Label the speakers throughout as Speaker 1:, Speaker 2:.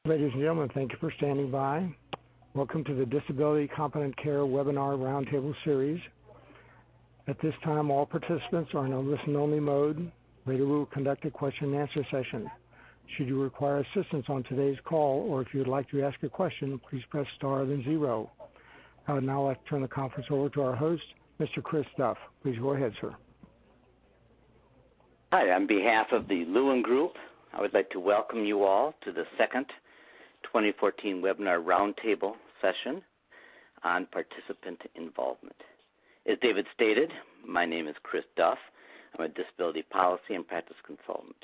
Speaker 1: Ladies and gentlemen, thank you for standing by. Welcome to the Disability Competent Care Webinar Roundtable Series. At this time, all participants are in a listen-only mode. Later, we will conduct a question-and-answer session. Should you require assistance on today's call, or if you would like to ask a question, please press star then 0. I would now like to turn the conference over to our host, Mr. Chris Duff. Please go ahead, sir.
Speaker 2: Hi, on behalf of the Lewin Group, I would like to welcome you all to the second 2014 Webinar Roundtable session on participant involvement. As David stated, my name is Chris Duff. I'm a disability policy and practice consultant.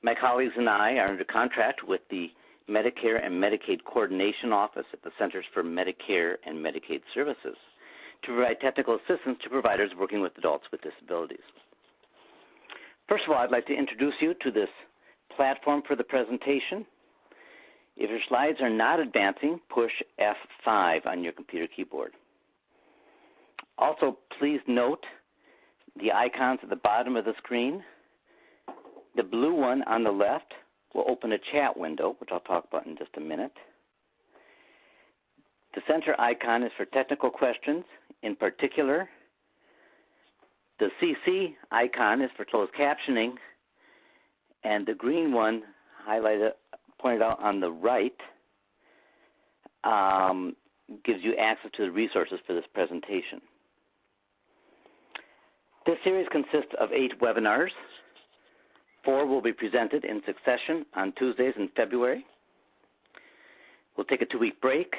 Speaker 2: My colleagues and I are under contract with the Medicare and Medicaid Coordination Office at the Centers for Medicare and Medicaid Services to provide technical assistance to providers working with adults with disabilities. First of all, I'd like to introduce you to this platform for the presentation. If your slides are not advancing, push F5 on your computer keyboard. Also, please note the icons at the bottom of the screen. The blue one on the left will open a chat window, which I'll talk about in just a minute. The center icon is for technical questions. In particular, the CC icon is for closed captioning, and the green one pointed out on the right gives you access to the resources for this presentation. This series consists of 8 webinars. 4 will be presented in succession on Tuesdays in February. We'll take a 2-week break,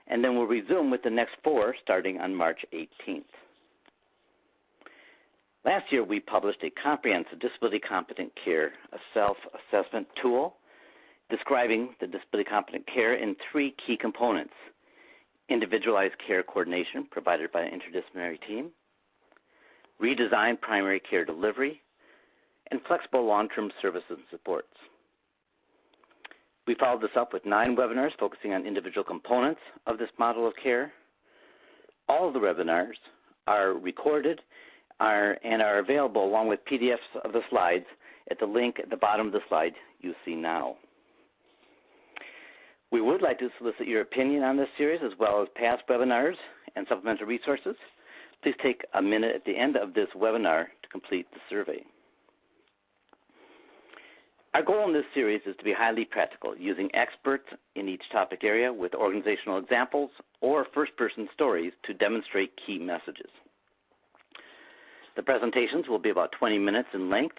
Speaker 2: and then we'll resume with the next 4 starting on March 18th. Last year, we published a comprehensive disability competent care, a self-assessment tool describing the disability competent care in 3 key components: individualized care coordination provided by an interdisciplinary team, redesigned primary care delivery, and flexible long-term services and supports. We followed this up with 9 webinars focusing on individual components of this model of care. All of the webinars are recorded and are available along with PDFs of the slides at the link at the bottom of the slide you see now. We would like to solicit your opinion on this series as well as past webinars and supplemental resources. Please take a minute at the end of this webinar to complete the survey. Our goal in this series is to be highly practical, using experts in each topic area with organizational examples or first-person stories to demonstrate key messages. The presentations will be about 20 minutes in length,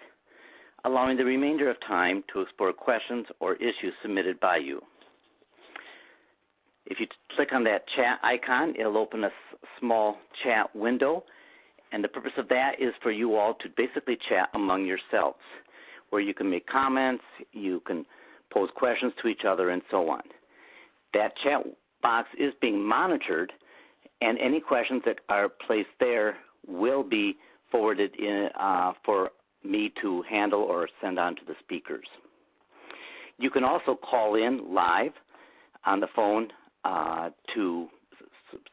Speaker 2: allowing the remainder of time to explore questions or issues submitted by you. If you click on that chat icon, it'll open a small chat window, and the purpose of that is for you all to basically chat among yourselves, where you can make comments, you can pose questions to each other, and so on. That chat box is being monitored, and any questions that are placed there will be forwarded in, for me to handle or send on to the speakers. You can also call in live on the phone to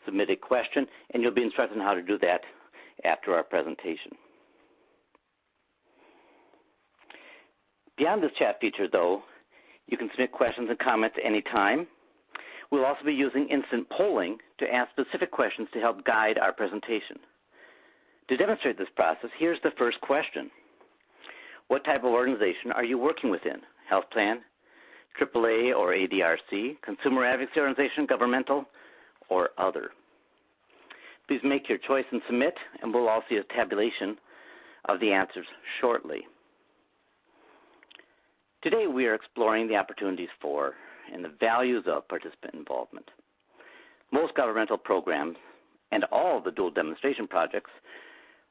Speaker 2: submit a question, and you'll be instructed on how to do that after our presentation. Beyond this chat feature, though, you can submit questions and comments anytime. We'll also be using instant polling to ask specific questions to help guide our presentation. To demonstrate this process, here's the first question. What type of organization are you working within? Health plan, AAA or ADRC, consumer advocacy organization, governmental, or other? Please make your choice and submit, and we'll all see a tabulation of the answers shortly. Today we are exploring the opportunities for and the values of participant involvement. Most governmental programs and all the dual demonstration projects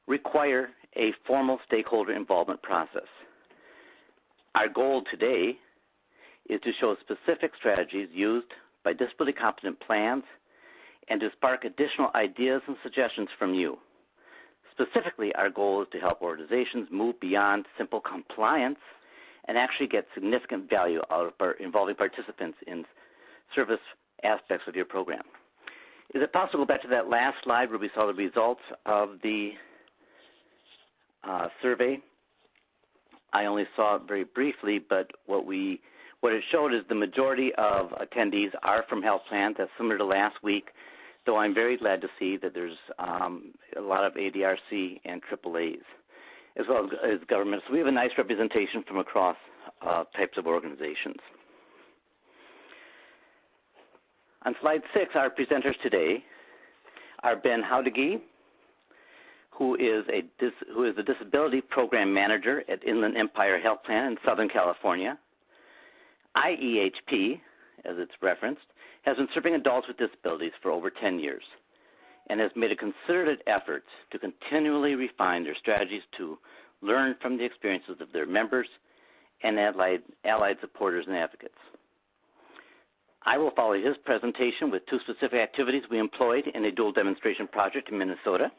Speaker 2: require a formal stakeholder involvement process. Our goal today is to show specific strategies used by disability competent plans and to spark additional ideas and suggestions from you. Specifically, our goal is to help organizations move beyond simple compliance and actually get significant value out of involving participants in service aspects of your program. Is it possible to go back to that last slide where we saw the results of the survey? I only saw it very briefly, but what we What it showed is the majority of attendees are from health plans. That's similar to last week, though I'm very glad to see that there's a lot of ADRC and AAAs, as well as government. So we have a nice representation from across types of organizations. On slide 6, our presenters today are Ben Howdegi, who is the Disability Program Manager at Inland Empire Health Plan in Southern California. IEHP, as it's referenced, has been serving adults with disabilities for over 10 years and has made a concerted effort to continually refine their strategies to learn from the experiences of their members and allied supporters and advocates. I will follow his presentation with 2 specific activities we employed in a dual demonstration project in Minnesota.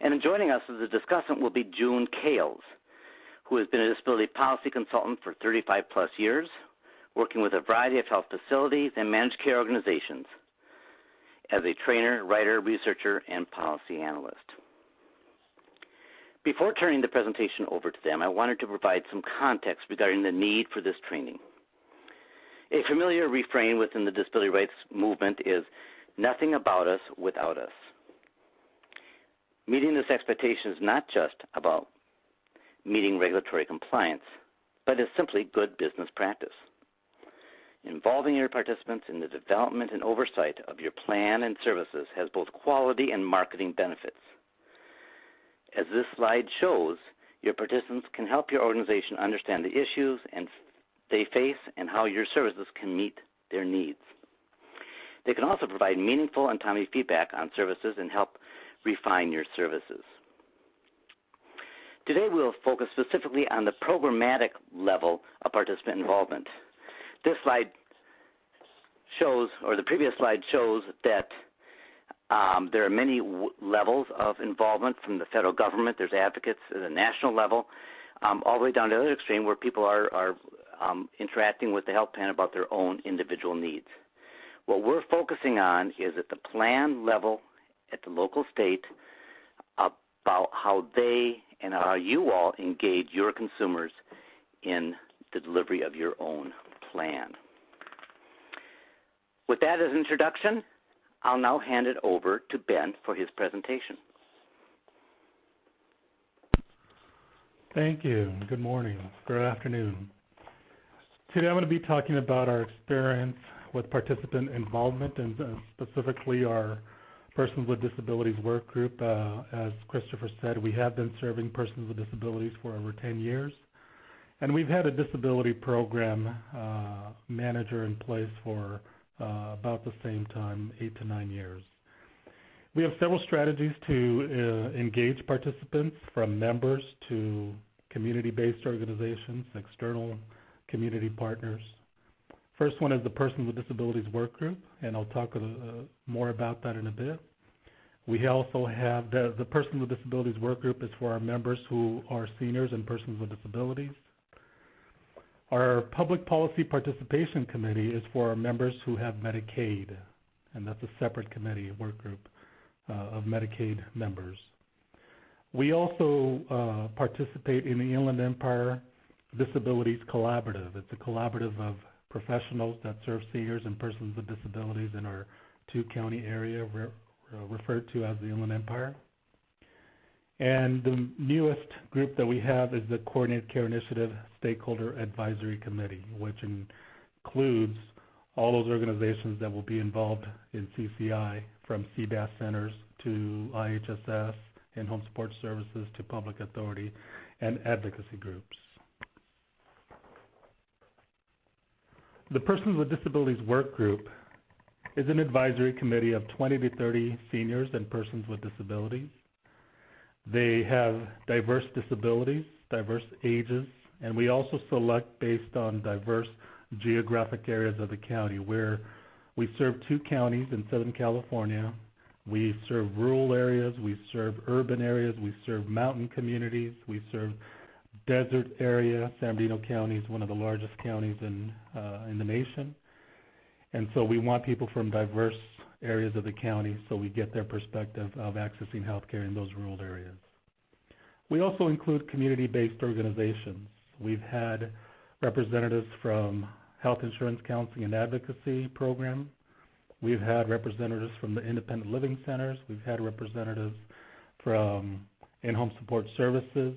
Speaker 2: And joining us as a discussant will be June Kales, who has been a disability policy consultant for 35 plus years, working with a variety of health facilities and managed care organizations as a trainer, writer, researcher, and policy analyst. Before turning the presentation over to them, I wanted to provide some context regarding the need for this training. A familiar refrain within the disability rights movement is nothing about us without us. Meeting this expectation is not just about meeting regulatory compliance, but is simply good business practice. Involving your participants in the development and oversight of your plan and services has both quality and marketing benefits. As this slide shows, your participants can help your organization understand the issues they face and how your services can meet their needs. They can also provide meaningful and timely feedback on services and help refine your services. Today we'll focus specifically on the programmatic level of participant involvement. This slide shows, or the previous slide shows, that there are many levels of involvement from the federal government. There's advocates at a national level, all the way down to the other extreme where people are interacting with the health plan about their own individual needs. What we're focusing on is at the plan level, at the local state, about how they and how you all engage your consumers in the delivery of your own plan. With that as an introduction, I'll now hand it over to Ben for his presentation.
Speaker 3: Thank you. Good morning. Good afternoon. Today I'm going to be talking about our experience with participant involvement and specifically our Persons with Disabilities work group. As Christopher said, we have been serving persons with disabilities for over 10 years. And we've had a disability program manager in place for about the same time, 8 to 9 years. We have several strategies to engage participants, from members to community-based organizations, external community partners. First one is the Persons with Disabilities work group, and I'll talk more about that in a bit. We also have the Persons with Disabilities work group is for our members who are seniors and persons with disabilities. Our Public Policy Participation Committee is for our members who have Medicaid, and that's a separate committee, work group of Medicaid members. We also participate in the Inland Empire Disabilities Collaborative. It's a collaborative of professionals that serve seniors and persons with disabilities in our 2-county area referred to as the Inland Empire. And the newest group that we have is the Coordinated Care Initiative Stakeholder Advisory Committee, which includes all those organizations that will be involved in CCI, from CBAS centers to IHSS and home support services to public authority and advocacy groups. The Persons with Disabilities work group is an advisory committee of 20 to 30 seniors and persons with disabilities. They have diverse disabilities, diverse ages, and we also select based on diverse geographic areas of the county, where we serve 2 counties in Southern California. We serve rural areas, we serve urban areas, we serve mountain communities, we serve desert area. San Bernardino County is one of the largest counties in the nation. And so we want people from diverse areas of the county so we get their perspective of accessing health care in those rural areas. We also include community-based organizations. We've had representatives from Health Insurance Counseling and Advocacy Program. We've had representatives from the Independent Living Centers. We've had representatives from In-Home Support Services.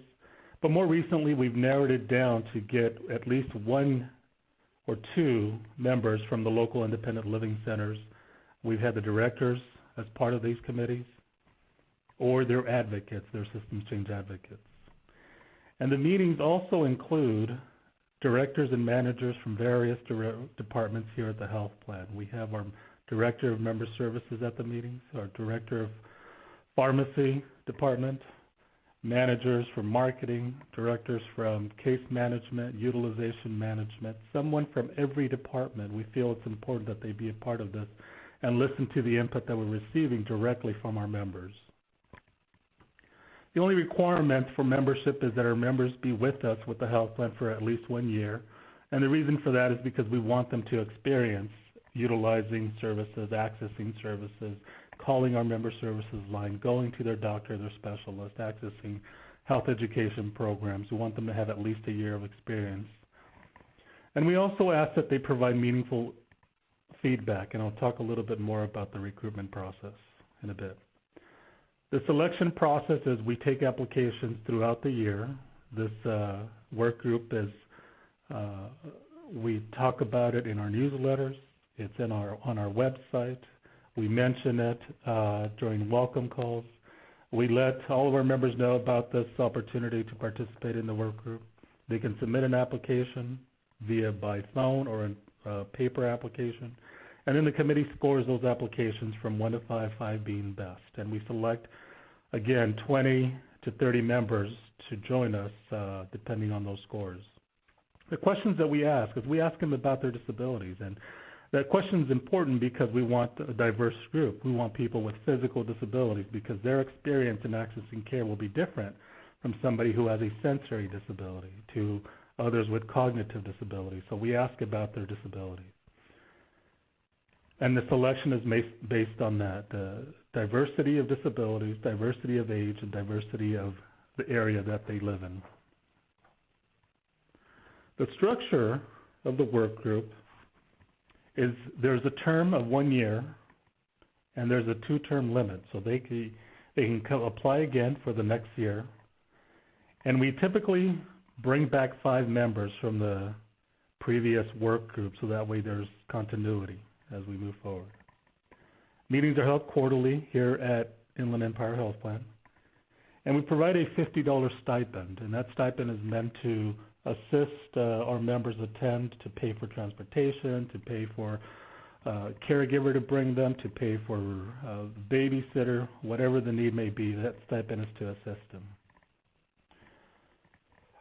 Speaker 3: But more recently, we've narrowed it down to get at least one or two members from the local independent living centers. We've had the directors as part of these committees, or their advocates, their systems change advocates. And the meetings also include directors and managers from various departments here at the health plan. We have our Director of Member Services at the meetings, our Director of Pharmacy Department, managers from marketing, directors from case management, utilization management, someone from every department. We feel it's important that they be a part of this and listen to the input that we're receiving directly from our members. The only requirement for membership is that our members be with us with the health plan for at least 1 year. And the reason for that is because we want them to experience utilizing services, accessing services, calling our member services line, going to their doctor, their specialist, accessing health education programs. We want them to have at least a year of experience. And we also ask that they provide meaningful feedback, and I'll talk a little bit more about the recruitment process in a bit. The selection process is we take applications throughout the year. This work group is, we talk about it in our newsletters. It's on our website. We mention it during welcome calls. We let all of our members know about this opportunity to participate in the work group. They can submit an application by phone or a paper application. And then the committee scores those applications from 1 to 5, 5 being best. And we select, again, 20 to 30 members to join us depending on those scores. The questions that we ask is we ask them about their disabilities. And that question is important because we want a diverse group. We want people with physical disabilities because their experience in accessing care will be different from somebody who has a sensory disability to others with cognitive disabilities. So we ask about their disabilities. And the selection is based on that, the diversity of disabilities, diversity of age, and diversity of the area that they live in. The structure of the work group is there's a term of 1 year and there's a 2-term limit. So they can apply again for the next year. And we typically bring back 5 members from the previous work group so that way there's continuity as we move forward. Meetings are held quarterly here at Inland Empire Health Plan. And we provide a $50 stipend, and that stipend is meant to assist our members attend, to pay for transportation, to pay for caregiver to bring them, to pay for babysitter, whatever the need may be. That stipend is to assist them.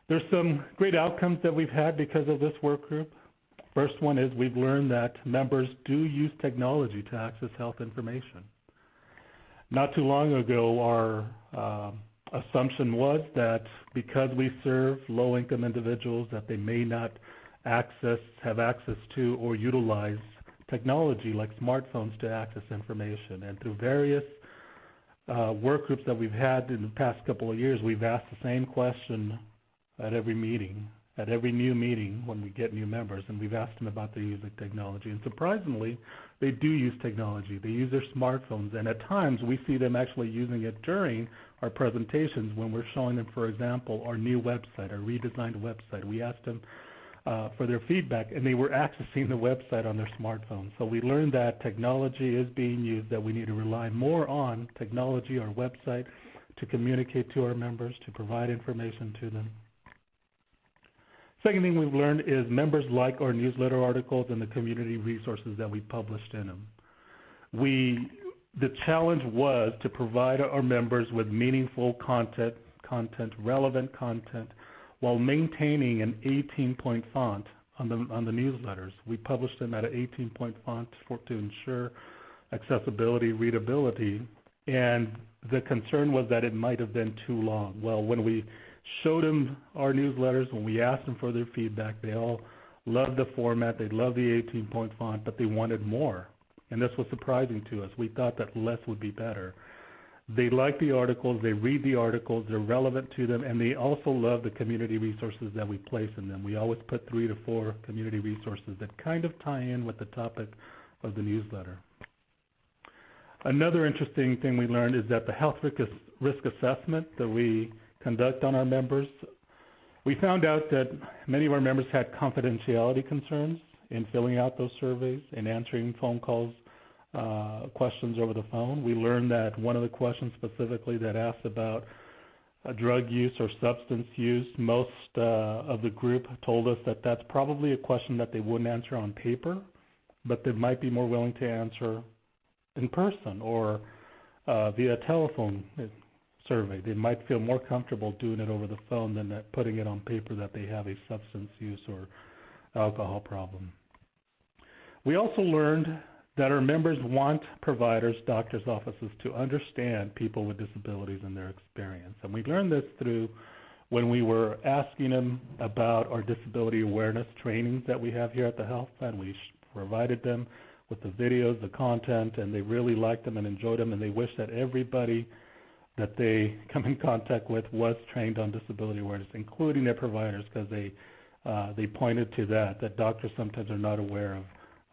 Speaker 3: There's some great outcomes that we've had because of this work group. First one is we've learned that members do use technology to access health information. Not too long ago, our assumption was that because we serve low-income individuals that they may not have access to or utilize technology like smartphones to access information. And through various work groups that we've had in the past couple of years, we've asked the same question at every meeting, at every new meeting when we get new members, and we've asked them about their use of technology. And surprisingly, they do use technology. They use their smartphones, and at times we see them actually using it during our presentations when we're showing them, for example, our new website, our redesigned website. We asked them for their feedback, and they were accessing the website on their smartphone. So we learned that technology is being used, that we need to rely more on technology, our website, to communicate to our members, to provide information to them. Second thing we've learned is members like our newsletter articles and the community resources that we published in them. The challenge was to provide our members with meaningful content, relevant content, while maintaining an 18-point font on the newsletters. We published them at an 18-point font to ensure accessibility, readability, and the concern was that it might have been too long. Well, when we showed them our newsletters, when we asked them for their feedback, they all loved the format, they loved the 18-point font, but they wanted more. And this was surprising to us. We thought that less would be better. They like the articles, they read the articles, they're relevant to them, and they also love the community resources that we place in them. We always put 3 to 4 community resources that kind of tie in with the topic of the newsletter. Another interesting thing we learned is that the health risk assessment that we conduct on our members, we found out that many of our members had confidentiality concerns in filling out those surveys and answering phone calls, questions over the phone. We learned that one of the questions specifically that asked about drug use or substance use, most of the group told us that that's probably a question that they wouldn't answer on paper, but they might be more willing to answer in person or via telephone survey. They might feel more comfortable doing it over the phone than putting it on paper that they have a substance use or alcohol problem. We also learned that our members want providers, doctors' offices to understand people with disabilities and their experience. And we learned this through when we were asking them about our disability awareness trainings that we have here at the health plan. We provided them with the videos, the content, and they really liked them and enjoyed them, and they wish that everybody that they come in contact with was trained on disability awareness, including their providers, because they pointed to that doctors sometimes are not aware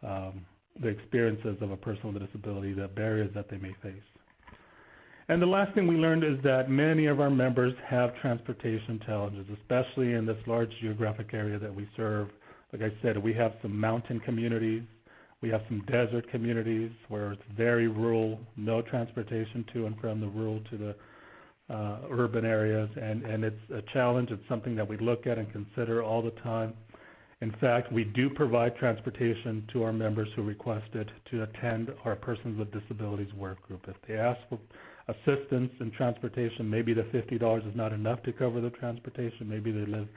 Speaker 3: of the experiences of a person with a disability, the barriers that they may face. And the last thing we learned is that many of our members have transportation challenges, especially in this large geographic area that we serve. Like I said, we have some mountain communities, we have some desert communities where it's very rural, no transportation to and from the rural to the urban areas, and it's a challenge. It's something that we look at and consider all the time. In fact, we do provide transportation to our members who request it to attend our Persons with Disabilities work group. If they ask for assistance in transportation, maybe the $50 is not enough to cover the transportation. Maybe they live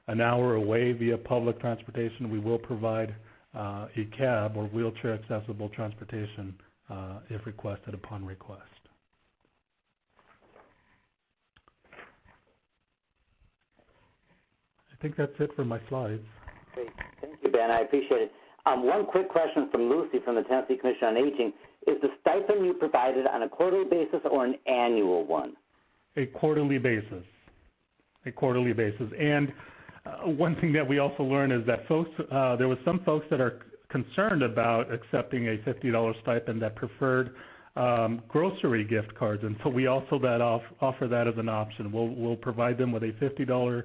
Speaker 3: an hour away via public transportation. We will provide a cab or wheelchair accessible transportation if requested upon request. I think that's it for my slides.
Speaker 2: Great. Thank you, Ben. I appreciate it. One quick question from Lucy from the Tennessee Commission on Aging. Is the stipend you provided on a quarterly basis or an annual one?
Speaker 3: A quarterly basis. A quarterly basis. And one thing that we also learned is that folks, there was some folks that are concerned about accepting a $50 stipend that preferred grocery gift cards, and so we also offer that as an option. We'll provide them with a $50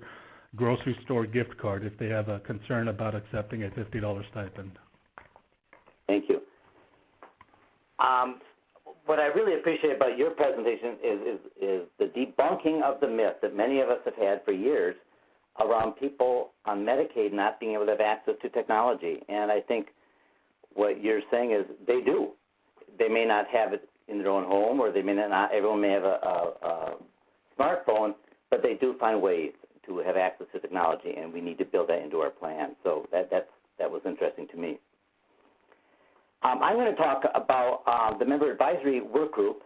Speaker 3: grocery store gift card if they have a concern about accepting a $50 stipend.
Speaker 2: Thank you. What I really appreciate about your presentation is the debunking of the myth that many of us have had for years around people on Medicaid not being able to have access to technology. And I think what you're saying is they do. They may not have it in their own home, or they may not. Everyone may have a smartphone, but they do find ways to have access to technology, and we need to build that into our plan. So that was interesting to me. I'm going to talk about the member advisory work group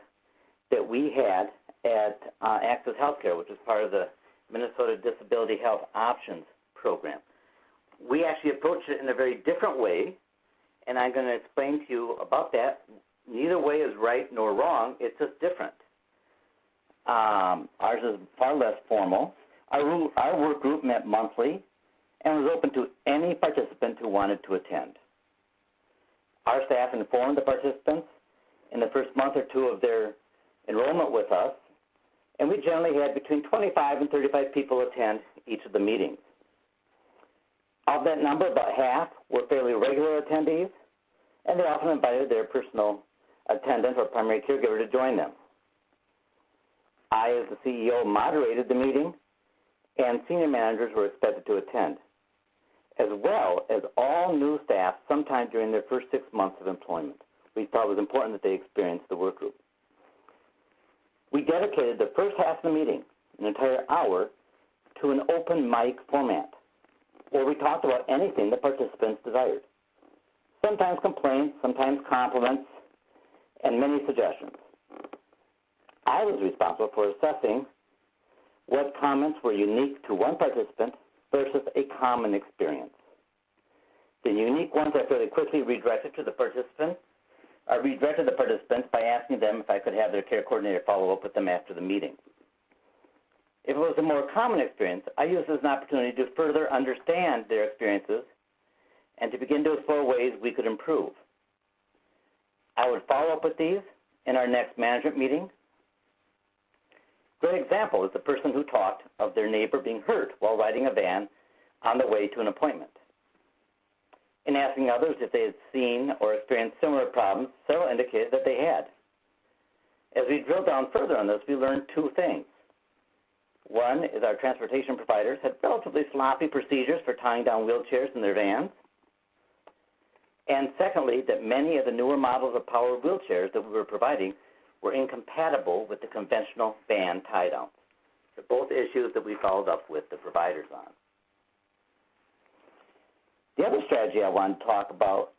Speaker 2: that we had at Access Healthcare, which is part of the Minnesota Disability Health Options Program. We actually approached it in a very different way, and I'm going to explain to you about that. Neither way is right nor wrong. It's just different. Ours is far less formal. Our work group met monthly and was open to any participant who wanted to attend. Our staff informed the participants in the first month or two of their enrollment with us, and we generally had between 25 and 35 people attend each of the meetings. Of that number, about half were fairly regular attendees, and they often invited their personal attendant or primary caregiver to join them. I, as the CEO, moderated the meeting, and senior managers were expected to attend, as well as all new staff sometime during their first 6 months of employment. We thought it was important that they experience the work group. We dedicated the first half of the meeting, an entire hour, to an open mic format, where we talked about anything the participants desired. Sometimes complaints, sometimes compliments, and many suggestions. I was responsible for assessing what comments were unique to one participant versus a common experience. The unique ones I fairly quickly redirected to the participant I redirected the participants by asking them if I could have their care coordinator follow up with them after the meeting. If it was a more common experience, I used this as an opportunity to further understand their experiences and to begin to explore ways we could improve. I would follow up with these in our next management meeting. Great example is the person who talked of their neighbor being hurt while riding a van on the way to an appointment. In asking others if they had seen or experienced similar problems, several indicated that they had. As we drilled down further on this, we learned two things. One is our transportation providers had relatively sloppy procedures for tying down wheelchairs in their vans. And secondly, that many of the newer models of power wheelchairs that we were providing were incompatible with the conventional van tie-downs. They're both issues that we followed up with the providers on. The other strategy I wanted to talk about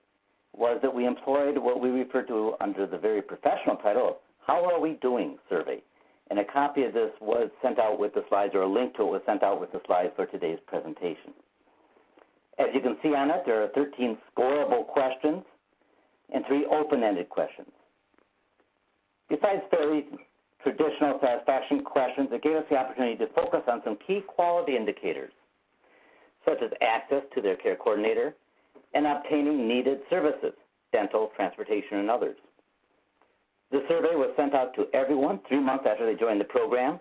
Speaker 2: was that we employed what we refer to under the very professional title of How Are We Doing survey. And a copy of this was sent out with the slides, or a link to it was sent out with the slides for today's presentation. As you can see on it, there are 13 scoreable questions and 3 open-ended questions. Besides fairly traditional satisfaction questions, it gave us the opportunity to focus on some key quality indicators, such as access to their care coordinator and obtaining needed services, dental, transportation, and others. The survey was sent out to everyone 3 months after they joined the program,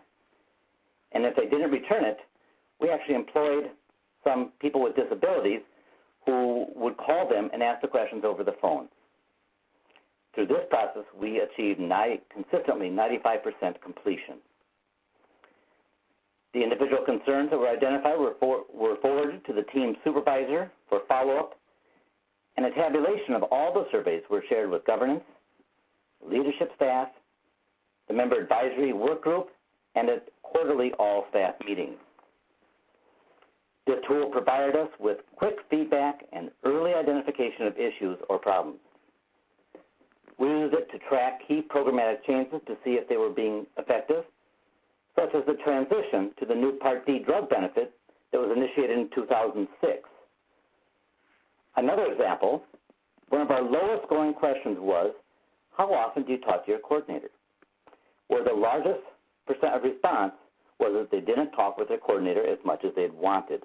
Speaker 2: and if they didn't return it, we actually employed some people with disabilities who would call them and ask the questions over the phone. Through this process, we achieved consistently 95% completion. The individual concerns that were identified were forwarded to the team supervisor for follow-up, and a tabulation of all the surveys were shared with governance, leadership staff, the member advisory work group, and at quarterly all-staff meetings. This tool provided us with quick feedback and early identification of issues or problems. We used it to track key programmatic changes to see if they were being effective, such as the transition to the new Part D drug benefit that was initiated in 2006. Another example, one of our lowest scoring questions was, how often do you talk to your coordinator? Where the largest percent of response was that they didn't talk with their coordinator as much as they'd wanted.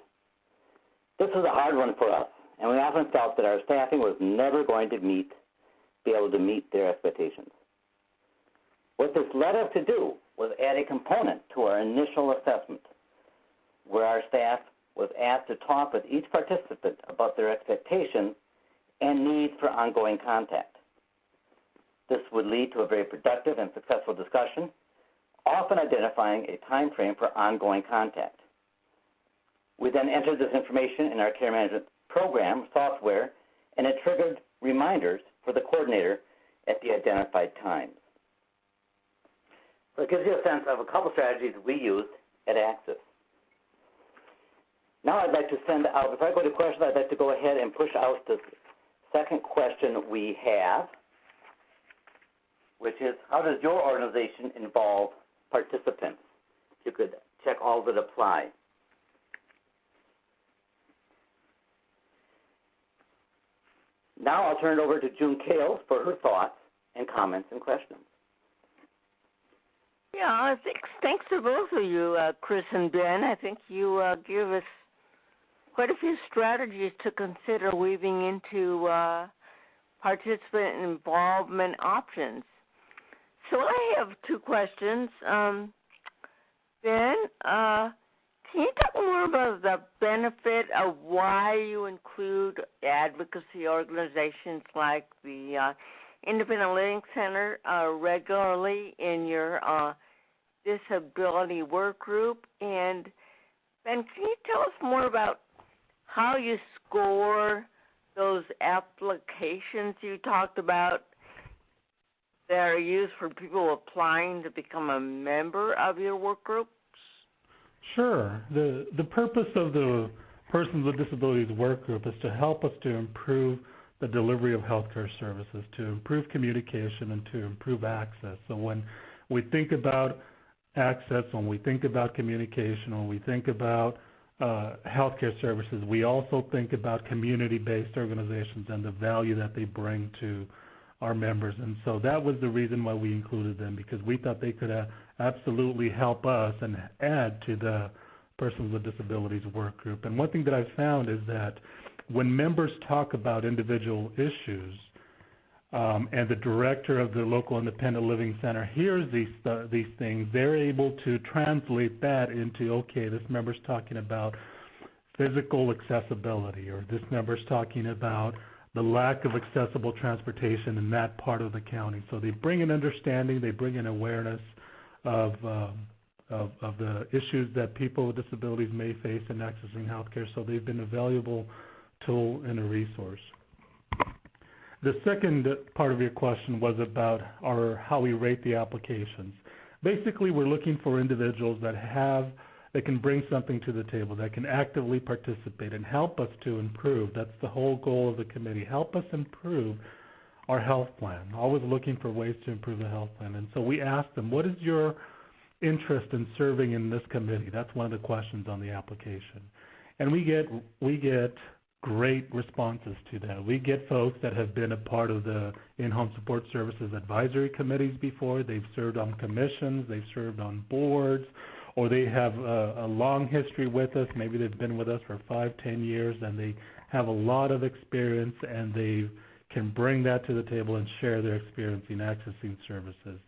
Speaker 2: This was a hard one for us, and we often felt that our staffing was never going to be able to meet their expectations. What this led us to do was add a component to our initial assessment, where our staff was asked to talk with each participant about their expectations and need for ongoing contact. This would lead to a very productive and successful discussion, often identifying a time frame for ongoing contact. We then entered this information in our care management program software, and it triggered reminders for the coordinator at the identified times. So it gives you a sense of a couple strategies we used at Access. Now I'd like to send out, before I go to questions, I'd like to go ahead and push out the second question we have, which is, how does your organization involve participants? If you could check all that apply. Now I'll turn it over to June Kales for her thoughts and comments and questions.
Speaker 4: Yeah, thanks to both of you, Chris and Ben. I think you give us quite a few strategies to consider weaving into participant involvement options. So I have 2 questions. Ben, can you talk more about the benefit of why you include advocacy organizations like the Independent Living Center regularly in your disability work group? And Ben, can you tell us more about how you score those applications you talked about that are used for people applying to become a member of your work group?
Speaker 3: Sure. The purpose of the Persons with Disabilities Work Group is to help us to improve the delivery of healthcare services, to improve communication, and to improve access. So when we think about access, when we think about communication, when we think about healthcare services, we also think about community-based organizations and the value that they bring to our members. And so that was the reason why we included them, because we thought they could absolutely help us and add to the Persons with Disabilities work group. And one thing that I've found is that when members talk about individual issues, and the director of the local independent living center hears these things, they're able to translate that into, okay, this member's talking about physical accessibility, or this member's talking about the lack of accessible transportation in that part of the county. So they bring an understanding, they bring an awareness of the issues that people with disabilities may face in accessing health care. So they've been a valuable tool and a resource. The second part of your question was about how we rate the applications. Basically, we're looking for individuals that can bring something to the table, that can actively participate and help us to improve. That's the whole goal of the committee, help us improve our health plan, always looking for ways to improve the health plan. And so we ask them, what is your interest in serving in this committee? That's one of the questions on the application. And we get great responses to that. We get folks that have been a part of the in-home support services advisory committees before. They've served on commissions, they've served on boards, or they have a long history with us. Maybe they've been with us for 5-10 years, and they have a lot of experience, and they can bring that to the table and share their experience in accessing services.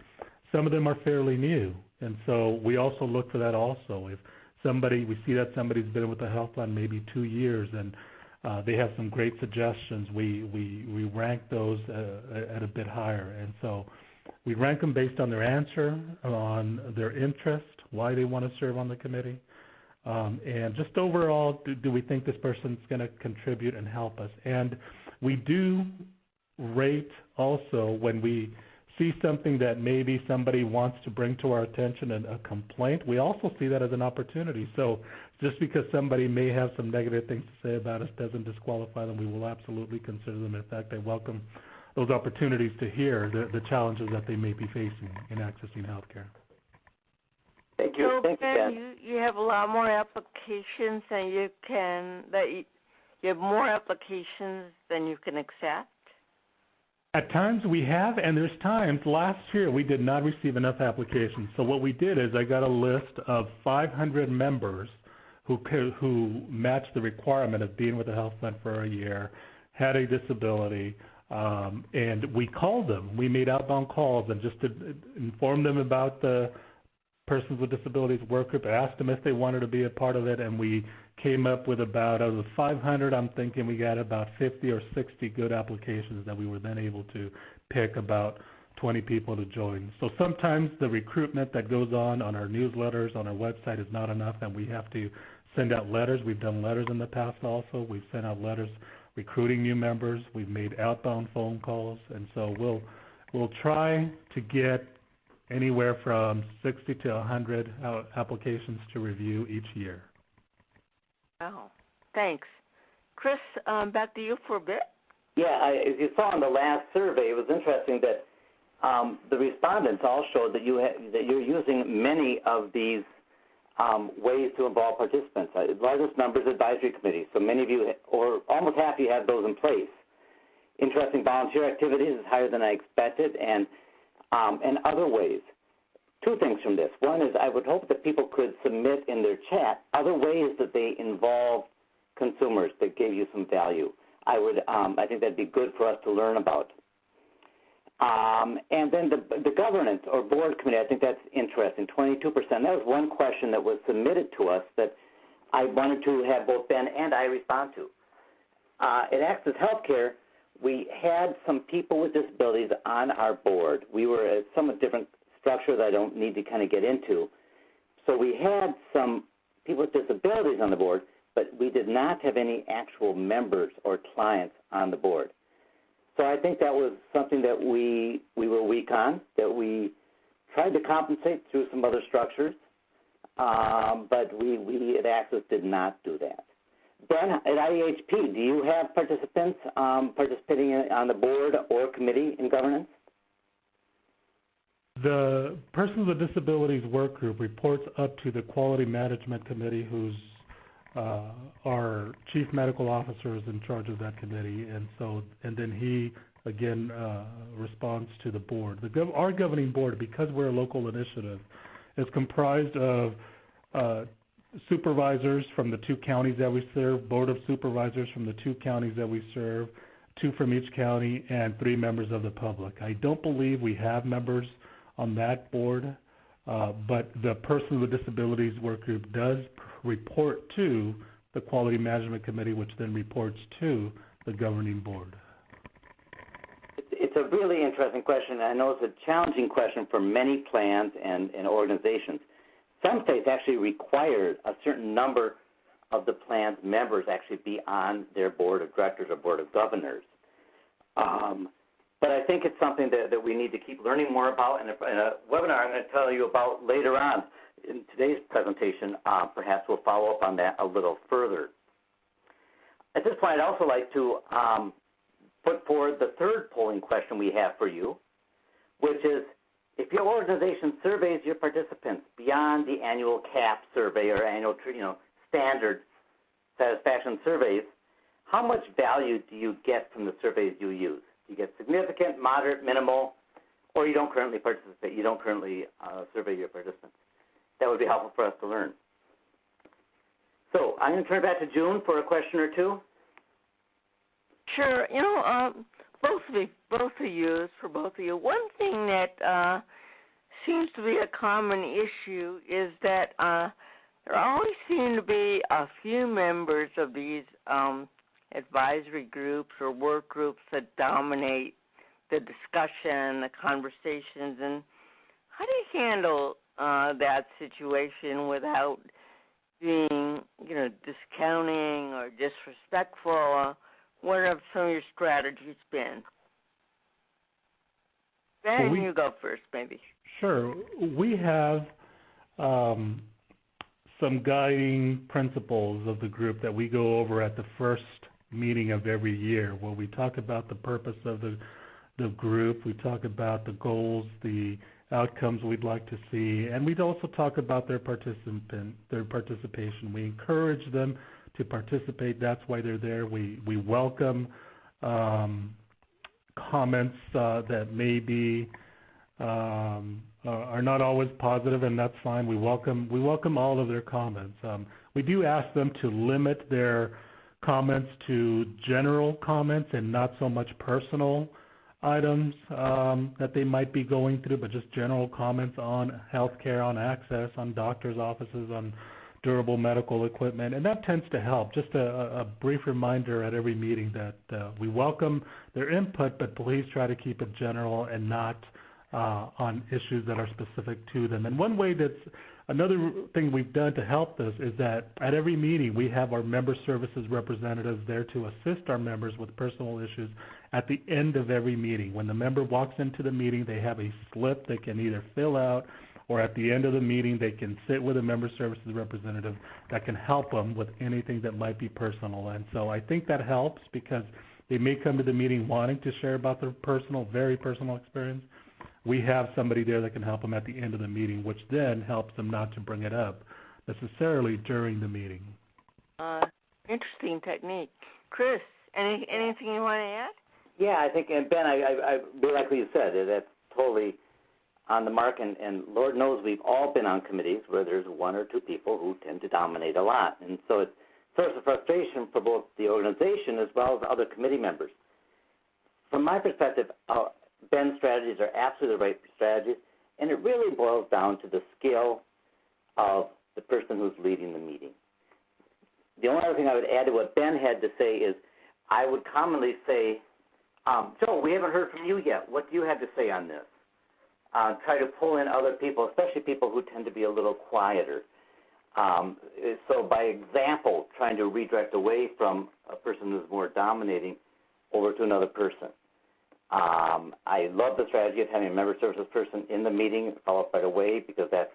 Speaker 3: Some of them are fairly new, and so we also look for that also. If we see that somebody's been with the health plan maybe 2 years, and they have some great suggestions, we rank those at a bit higher. And so we rank them based on their answer, on their interest, why they want to serve on the committee, and just overall, do we think this person's going to contribute and help us? And we do rate also when we see something that maybe somebody wants to bring to our attention, a complaint. We also see that as an opportunity. So just because somebody may have some negative things to say about us doesn't disqualify them. We will absolutely consider them. In fact, I welcome those opportunities to hear the challenges that they may be facing in accessing health care.
Speaker 2: Thank you.
Speaker 4: So
Speaker 2: Thank you,
Speaker 4: Ben,
Speaker 2: Ben.
Speaker 4: you have a lot more applications than you have more applications than you can accept?
Speaker 3: At times we have, and there's times, last year we did not receive enough applications. So what we did is I got a list of 500 members who matched the requirement of being with a health plan for a year, had a disability, and we called them. We made outbound calls and just to inform them about the Persons with Disabilities work group, asked them if they wanted to be a part of it, and we came up with about, out of the 500, I'm thinking we got about 50 or 60 good applications that we were then able to pick about 20 people to join. So sometimes the recruitment that goes on our newsletters, on our website is not enough, and we have to send out letters. We've done letters in the past also. We've sent out letters recruiting new members. We've made outbound phone calls, and so we'll try to get anywhere from 60 to 100 applications to review each year.
Speaker 4: Wow. Thanks. Chris, back to you for a bit.
Speaker 2: Yeah, as you saw in the last survey, it was interesting that the respondents all showed that you're using many of these ways to involve participants. Largest numbers advisory committees, so many of you, or almost half of you, have those in place. Interesting volunteer activities is higher than I expected, and other ways. Two things from this. One is I would hope that people could submit in their chat other ways that they involve consumers that gave you some value. I think that'd be good for us to learn about. And then the governance or board committee, I think that's interesting, 22%. That was one question that was submitted to us that I wanted to have both Ben and I respond to. At Access Healthcare, we had some people with disabilities on our board. We were a somewhat different structure that I don't need to kind of get into. So we had some people with disabilities on the board, but we did not have any actual members or clients on the board. So I think that was something that we were weak on, that we tried to compensate through some other structures, but we at Access did not do that. Ben, at IEHP, do you have participants participating on the board or committee in governance?
Speaker 3: The Persons with Disabilities Work Group reports up to the Quality Management Committee, who's our chief medical officer is in charge of that committee, and then he again, responds to the board. Our governing board, because we're a local initiative, is comprised of supervisors from the 2 counties that we serve, board of supervisors from the 2 counties that we serve, 2 from each county, and 3 members of the public. I don't believe we have members on that board, but the Person with Disabilities Work Group does report to the Quality Management Committee, which then reports to the governing board.
Speaker 2: It's a really interesting question. I know it's a challenging question for many plans and organizations. Some states actually require a certain number of the plan's members actually be on their board of directors or board of governors. But I think it's something that we need to keep learning more about. And in a webinar I'm going to tell you about later on in today's presentation, perhaps we'll follow up on that a little further. At this point, I'd also like to put forward the third polling question we have for you, which is, if your organization surveys your participants beyond the annual CAP survey or annual standard satisfaction surveys, how much value do you get from the surveys you use? Do you get significant, moderate, minimal, or you don't currently participate? You don't currently survey your participants? That would be helpful for us to learn. So I'm going to turn it back to June for a question or two.
Speaker 4: Sure. Both of you. One thing that seems to be a common issue is that there always seem to be a few members of these advisory groups or work groups that dominate the discussion, the conversations, and how do you handle that situation without being, discounting or disrespectful? What have some of your strategies been? Ben, you go first, maybe.
Speaker 3: Sure. We have some guiding principles of the group that we go over at the first meeting of every year, where we talk about the purpose of the group, we talk about the goals, the outcomes we'd like to see, and we'd also talk about their participation. We encourage them to participate. That's why they're there. We welcome comments that maybe are not always positive, and that's fine. We welcome all of their comments. We do ask them to limit their comments to general comments and not so much personal items that they might be going through, but just general comments on healthcare, on access, on doctors' offices, on durable medical equipment, and that tends to help. Just a brief reminder at every meeting that we welcome their input, but please try to keep it general and not on issues that are specific to them. And another thing we've done to help this is that at every meeting we have our member services representatives there to assist our members with personal issues at the end of every meeting. When the member walks into the meeting, they have a slip they can either fill out, or at the end of the meeting they can sit with a member services representative that can help them with anything that might be personal. And so I think that helps, because they may come to the meeting wanting to share about their very personal experience. We have somebody there that can help them at the end of the meeting, which then helps them not to bring it up necessarily during the meeting.
Speaker 4: Interesting technique. Chris, anything you want to add?
Speaker 2: Yeah, I think, and Ben, I really like what you said. That's totally on the mark, and Lord knows we've all been on committees where there's 1 or 2 people who tend to dominate a lot. And so it's a source of frustration for both the organization as well as other committee members. From my perspective, Ben's strategies are absolutely the right strategies, and it really boils down to the skill of the person who's leading the meeting. The only other thing I would add to what Ben had to say is I would commonly say, Joe, we haven't heard from you yet. What do you have to say on this? Try to pull in other people, especially people who tend to be a little quieter. So by example, trying to redirect away from a person who's more dominating over to another person. I love the strategy of having a member services person in the meeting, followed right away, because that's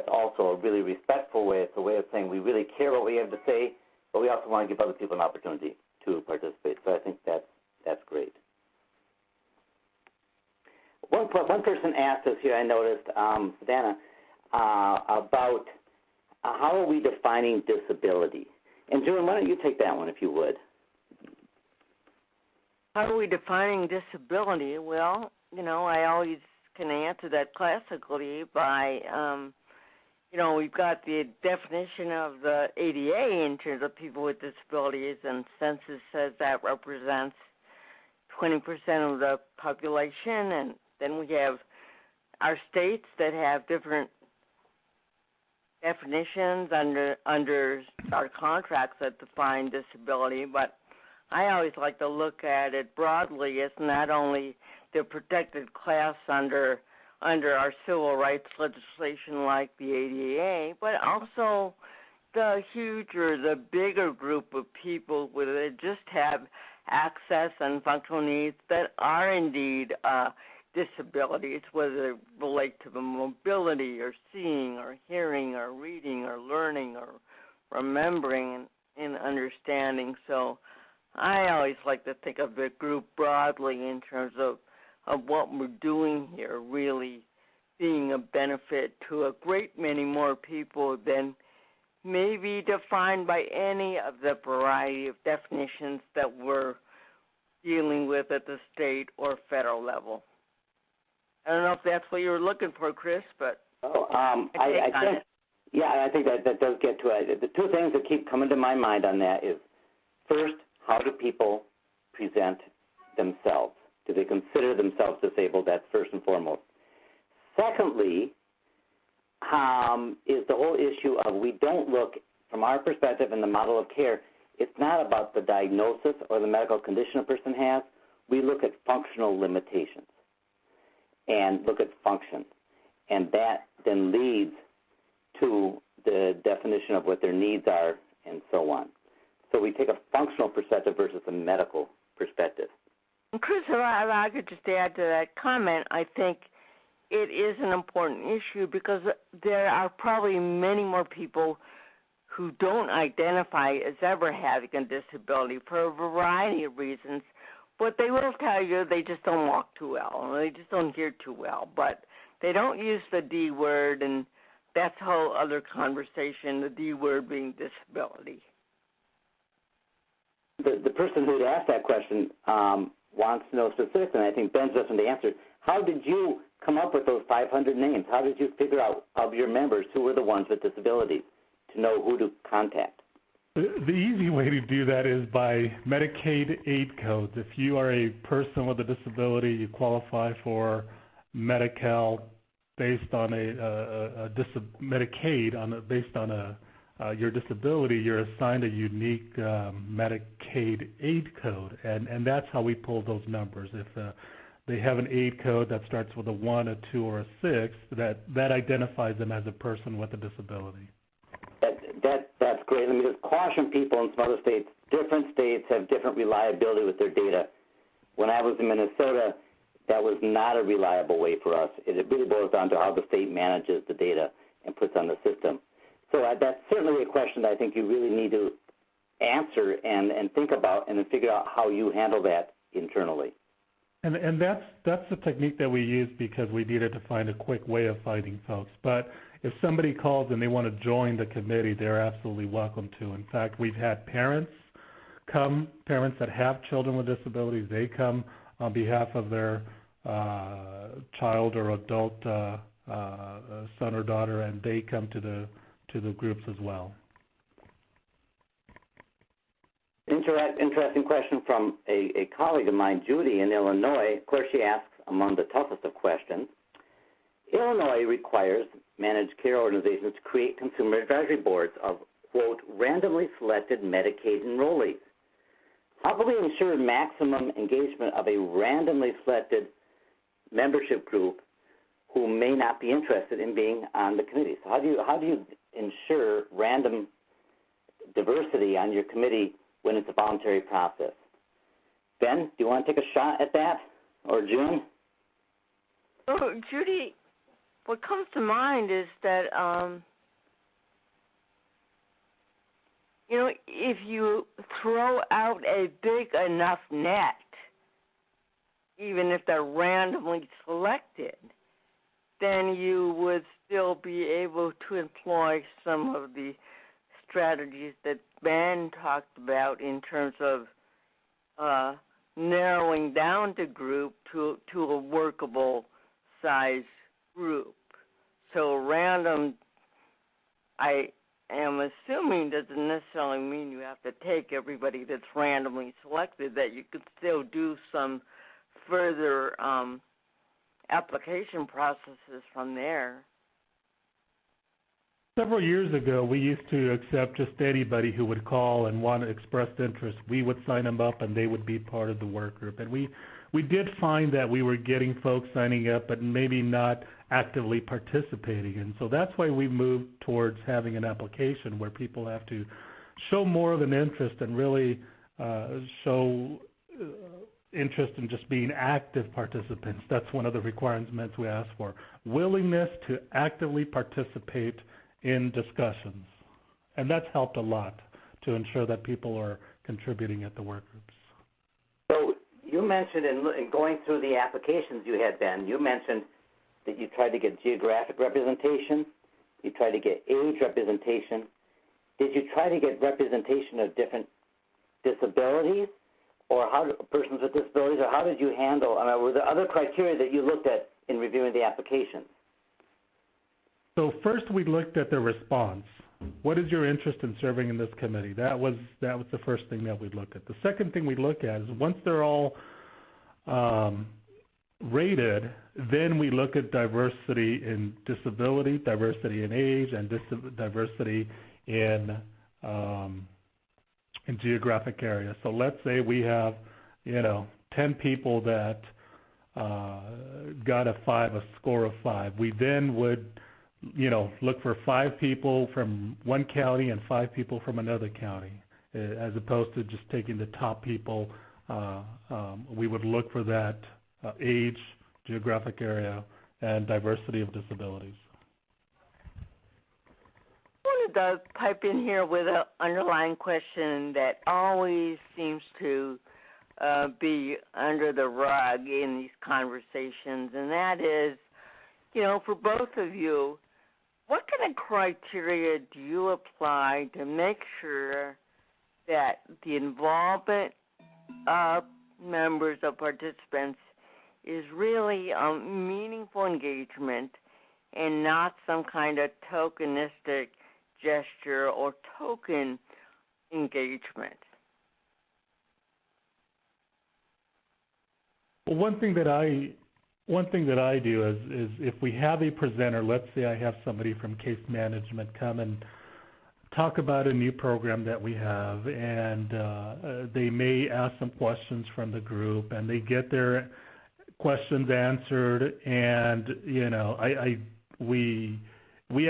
Speaker 2: also a really respectful way. It's a way of saying we really care what we have to say, but we also want to give other people an opportunity to participate. So I think that's great. One person asked us here, I noticed, Dana, about how are we defining disability? And June, why don't you take that one if you would?
Speaker 4: how are we defining disability? Well, I always can answer that classically by, we've got the definition of the ADA in terms of people with disabilities, and census says that represents 20% of the population, and then we have our states that have different definitions under our contracts that define disability, but I always like to look at it broadly. It's not only the protected class under our civil rights legislation like the ADA, but also the huge or the bigger group of people that just have access and functional needs that are indeed disabilities, whether they relate to the mobility or seeing or hearing or reading or learning or remembering and understanding. So I always like to think of the group broadly in terms of what we're doing here really being a benefit to a great many more people than may be defined by any of the variety of definitions that we're dealing with at the state or federal level. I don't know if that's what you were looking for, Chris, but
Speaker 2: I think that does get to it. The two things that keep coming to my mind on that is, first, how do people present themselves? Do they consider themselves disabled? That's first and foremost. Secondly, is the whole issue of we don't look, from our perspective in the model of care, it's not about the diagnosis or the medical condition a person has. We look at functional limitations and look at function. And that then leads to the definition of what their needs are and so on. So we take a functional perspective versus a medical perspective.
Speaker 4: Chris, if I could just add to that comment, I think it is an important issue because there are probably many more people who don't identify as ever having a disability for a variety of reasons, but they will tell you they just don't walk too well, or they just don't hear too well, but they don't use the D word, and that's a whole other conversation, the D word being disability.
Speaker 2: The person who asked that question wants to know specifics, and I think Ben's just going to answer. How did you come up with those 500 names? How did you figure out of your members who were the ones with disabilities to know who to contact?
Speaker 3: The easy way to do that is by Medicaid aid codes. If you are a person with a disability, you qualify for Medi-Cal based on Medicaid based on your disability. You're assigned a unique Medicaid aid code, and that's how we pull those numbers. If they have an aid code that starts with a 1, a 2, or a 6, that identifies them as a person with a disability.
Speaker 2: That's great. Let me just caution people in some other states. Different states have different reliability with their data. When I was in Minnesota, that was not a reliable way for us. It really boils down to how the state manages the data and puts on the system. So that's certainly a question that I think you really need to answer and think about and then figure out how you handle that internally.
Speaker 3: And that's the technique that we use because we needed to find a quick way of finding folks. But if somebody calls and they want to join the committee, they're absolutely welcome to. In fact, we've had parents that have children with disabilities. They come on behalf of their child or adult son or daughter, and they come to the groups as well.
Speaker 2: Interesting question from a colleague of mine, Judy, in Illinois. Of course, she asks among the toughest of questions. Illinois requires managed care organizations to create consumer advisory boards of, quote, randomly selected Medicaid enrollees. How can we ensure maximum engagement of a randomly selected membership group who may not be interested in being on the committee? So how do you ensure random diversity on your committee when it's a voluntary process? Ben, do you want to take a shot at that, or June?
Speaker 4: Oh, Judy, what comes to mind is that, if you throw out a big enough net, even if they're randomly selected, then you would still be able to employ some of the strategies that Ben talked about in terms of narrowing down the group to a workable size group. So random, I am assuming, doesn't necessarily mean you have to take everybody that's randomly selected, that you could still do some further application processes from there.
Speaker 3: Several years ago, we used to accept just anybody who would call and want to express interest. We would sign them up, and they would be part of the work group. And we did find that we were getting folks signing up, but maybe not actively participating. And so that's why we moved towards having an application where people have to show more of an interest and really show interest in just being active participants. That's one of the requirements we ask for. Willingness to actively participate in discussions. And that's helped a lot to ensure that people are contributing at the work groups.
Speaker 2: So you mentioned in going through the applications you had, Ben, you mentioned that you tried to get geographic representation, you tried to get age representation. Did you try to get representation of different disabilities or persons with disabilities, or how did you handle, were there other criteria that you looked at in reviewing the applications?
Speaker 3: So first we looked at the response. What is your interest in serving in this committee? That was the first thing that we looked at. The second thing we look at is once they're all rated, then we look at diversity in disability, diversity in age, and diversity in geographic area. So let's say we have 10 people that got a score of 5. We then would look for 5 people from one county and 5 people from another county, as opposed to just taking the top people. We would look for that age, geographic area, and diversity of disabilities.
Speaker 4: I wanted to pipe in here with an underlying question that always seems to be under the rug in these conversations, and that is, for both of you, what kind of criteria do you apply to make sure that the involvement of members, of participants, is really meaningful engagement and not some kind of tokenistic gesture or token engagement?
Speaker 3: Well, one thing that I do is if we have a presenter, let's say I have somebody from case management come and talk about a new program that we have, and they may ask some questions from the group, and they get their questions answered, and we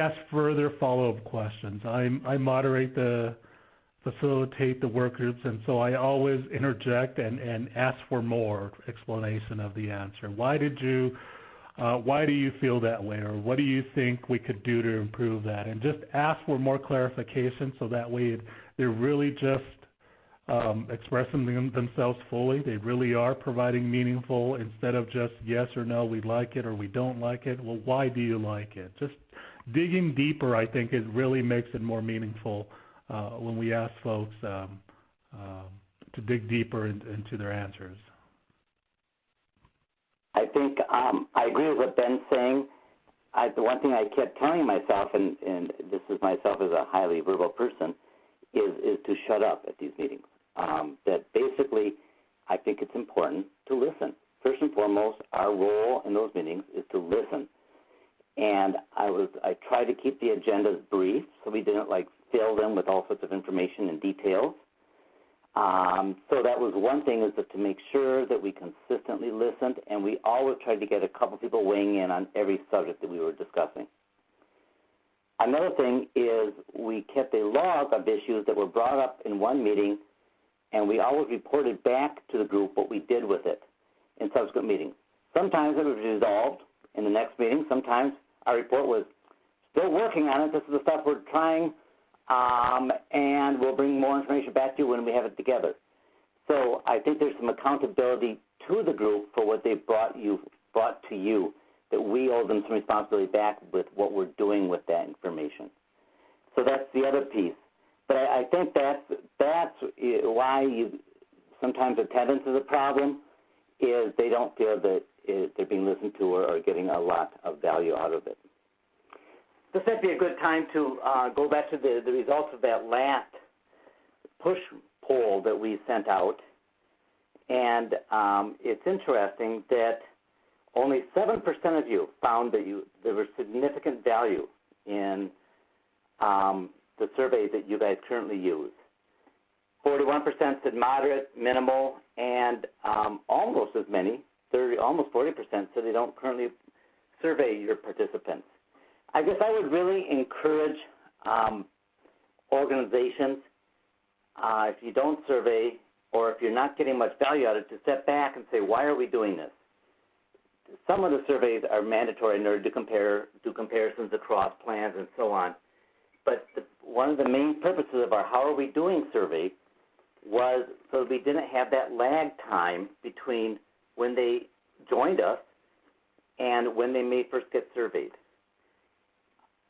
Speaker 3: ask further follow-up questions. I facilitate the work groups, and so I always interject and ask for more explanation of the answer. Why do you feel that way, or what do you think we could do to improve that? And just ask for more clarification, so that way they're really just expressing themselves fully. They really are providing meaningful, instead of just yes or no, we like it or we don't like it. Well, why do you like it? Just digging deeper, I think, it really makes it more meaningful when we ask folks to dig deeper into their answers.
Speaker 2: I think I agree with what Ben's saying. The one thing I kept telling myself, and this is myself as a highly verbal person, is to shut up at these meetings. That basically, I think it's important to listen. First and foremost, our role in those meetings is to listen. And I tried to keep the agendas brief, so we didn't fill them with all sorts of information and details. So that was one thing, is that to make sure that we consistently listened, and we always tried to get a couple people weighing in on every subject that we were discussing. Another thing is we kept a log of issues that were brought up in one meeting, and we always reported back to the group what we did with it in subsequent meetings. Sometimes it was resolved in the next meeting. Sometimes our report was still working on it. This is the stuff we're trying, and we'll bring more information back to you when we have it together. So I think there's some accountability to the group for what they've brought to you, that we owe them some responsibility back with what we're doing with that information. So that's the other piece. But I think that's why you sometimes attendance is a problem, is they don't feel that they're being listened to or getting a lot of value out of it. This might be a good time to go back to the results of that last push poll that we sent out. And it's interesting that only 7% of you found that there was significant value in the surveys that you guys currently use. 41% said moderate, minimal, and almost as many, almost 40% said they don't currently survey your participants. I guess I would really encourage organizations, if you don't survey or if you're not getting much value out of it, to step back and say, why are we doing this? Some of the surveys are mandatory in order to do comparisons across plans and so on. But one of the main purposes of our How Are We Doing survey was so we didn't have that lag time between when they joined us and when they may first get surveyed.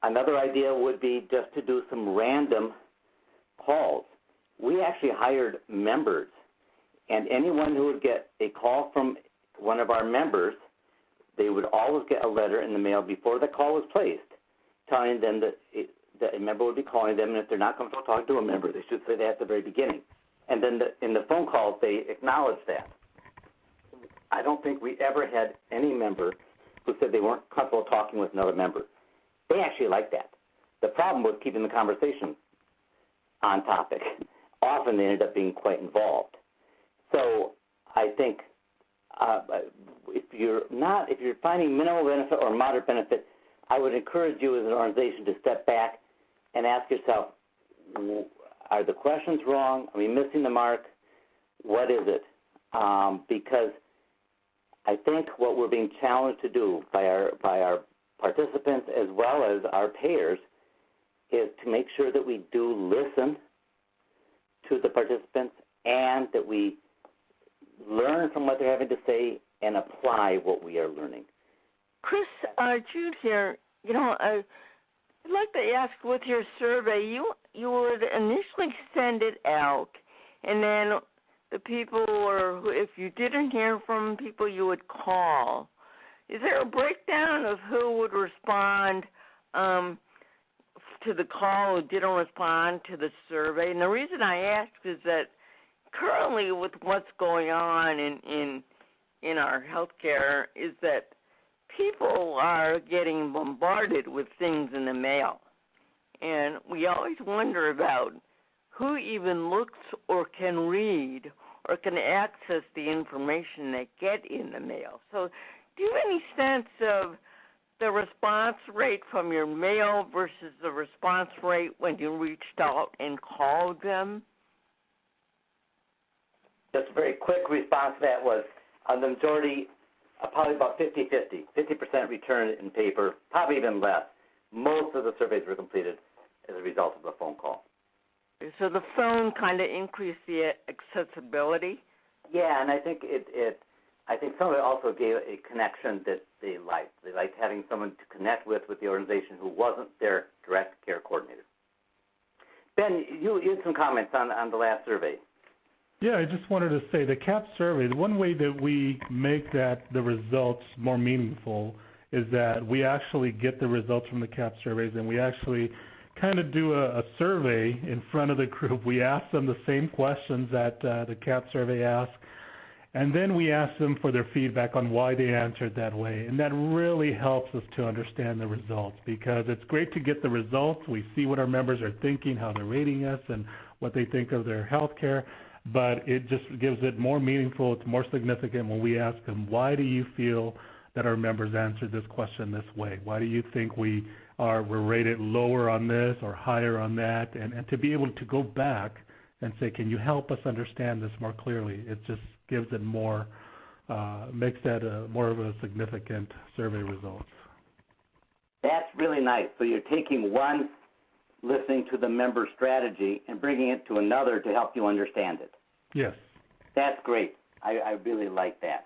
Speaker 2: Another idea would be just to do some random calls. We actually hired members, and anyone who would get a call from one of our members, they would always get a letter in the mail before the call was placed telling them that a member would be calling them, and if they're not comfortable talking to a member, they should say that at the very beginning. And then in the phone calls, they acknowledge that. I don't think we ever had any member who said they weren't comfortable talking with another member. They actually liked that. The problem was keeping the conversation on topic. Often they ended up being quite involved. So I think if you're finding minimal benefit or moderate benefit, I would encourage you as an organization to step back and ask yourself, are the questions wrong? Are we missing the mark? What is it? Because I think what we're being challenged to do by our participants as well as our payers is to make sure that we do listen to the participants and that we learn from what they're having to say and apply what we are learning.
Speaker 4: Chris, Jude here, I'd like to ask, with your survey, you would initially send it out, and then the people, or if you didn't hear from people, you would call. Is there a breakdown of who would respond to the call who didn't respond to the survey? And the reason I ask is that currently with what's going on in our healthcare is that people are getting bombarded with things in the mail. And we always wonder about who even looks or can read or can access the information they get in the mail. So do you have any sense of the response rate from your mail versus the response rate when you reached out and called them?
Speaker 2: Just a very quick response to that was the majority, probably about 50-50, 50% returned in paper, probably even less. Most of the surveys were completed as a result of the phone call.
Speaker 4: So the phone kind of increased the accessibility?
Speaker 2: Yeah, and I think I think some of it also gave a connection that they liked. They liked having someone to connect with the organization who wasn't their direct care coordinator. Ben, you had some comments on the last survey.
Speaker 3: Yeah, I just wanted to say the CAP survey, the one way that we make the results more meaningful is that we actually get the results from the CAP surveys, and we actually kind of do a survey in front of the group. We ask them the same questions that the CAP survey asked, and then we ask them for their feedback on why they answered that way. And that really helps us to understand the results, because it's great to get the results. We see what our members are thinking, how they're rating us, and what they think of their health care. But it just gives it more meaningful, it's more significant when we ask them, why do you feel that our members answered this question this way? Why do you think we're rated lower on this or higher on that? And to be able to go back and say, can you help us understand this more clearly? It just gives it more, makes that more of a significant survey results.
Speaker 2: That's really nice. So you're taking one listening to the member strategy and bringing it to another to help you understand it.
Speaker 3: Yes.
Speaker 2: That's great. I really like that.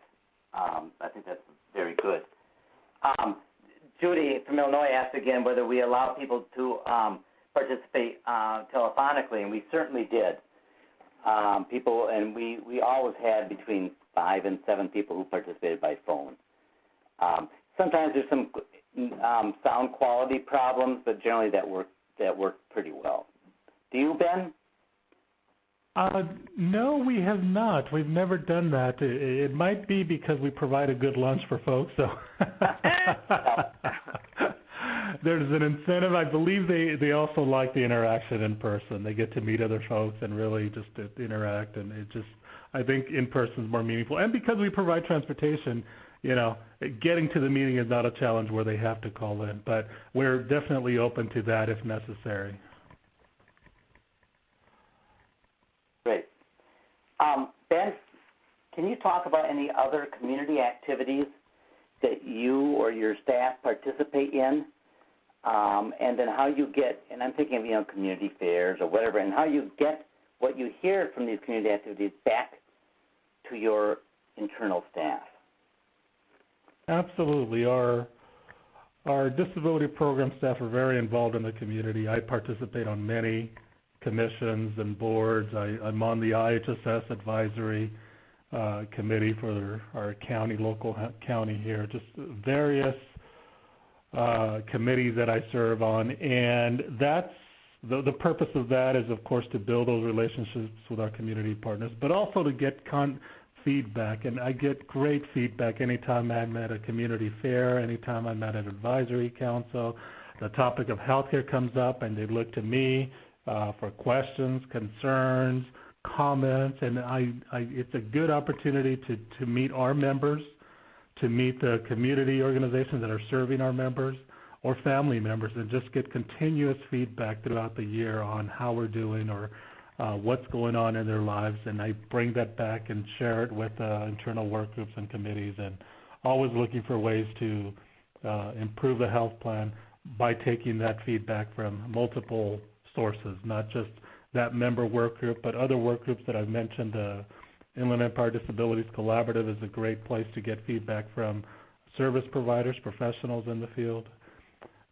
Speaker 2: I think that's very good. Judy from Illinois asked again whether we allow people to participate telephonically, and we certainly did. people, and we always had between 5 and 7 people who participated by phone. Sometimes there's some sound quality problems, but generally that worked pretty well. Do you, Ben?
Speaker 3: No, we have not. We've never done that. It might be because we provide a good lunch for folks, so there's an incentive. I believe they also like the interaction in person. They get to meet other folks and really just interact, and I think in person is more meaningful. And because we provide transportation, getting to the meeting is not a challenge where they have to call in, but we're definitely open to that if necessary.
Speaker 2: Great. Ben, can you talk about any other community activities that you or your staff participate in, and then how you get, and I'm thinking of community fairs or whatever, and how you get what you hear from these community activities back to your internal staff?
Speaker 3: Absolutely. Our disability program staff are very involved in the community. I participate on many commissions and boards. I'm on the IHSS advisory committee for our local county here, just various committees that I serve on, and that's the purpose of that is, of course, to build those relationships with our community partners, but also to get feedback, and I get great feedback anytime I'm at a community fair, anytime I'm at an advisory council. The topic of healthcare comes up, and they look to me for questions, concerns, comments, and it's a good opportunity to meet our members, to meet the community organizations that are serving our members or family members, and just get continuous feedback throughout the year on how we're doing or what's going on in their lives, and I bring that back and share it with internal work groups and committees, and always looking for ways to improve the health plan by taking that feedback from multiple sources, not just that member work group, but other work groups that I've mentioned. Inland Empire Disabilities Collaborative is a great place to get feedback from service providers, professionals in the field.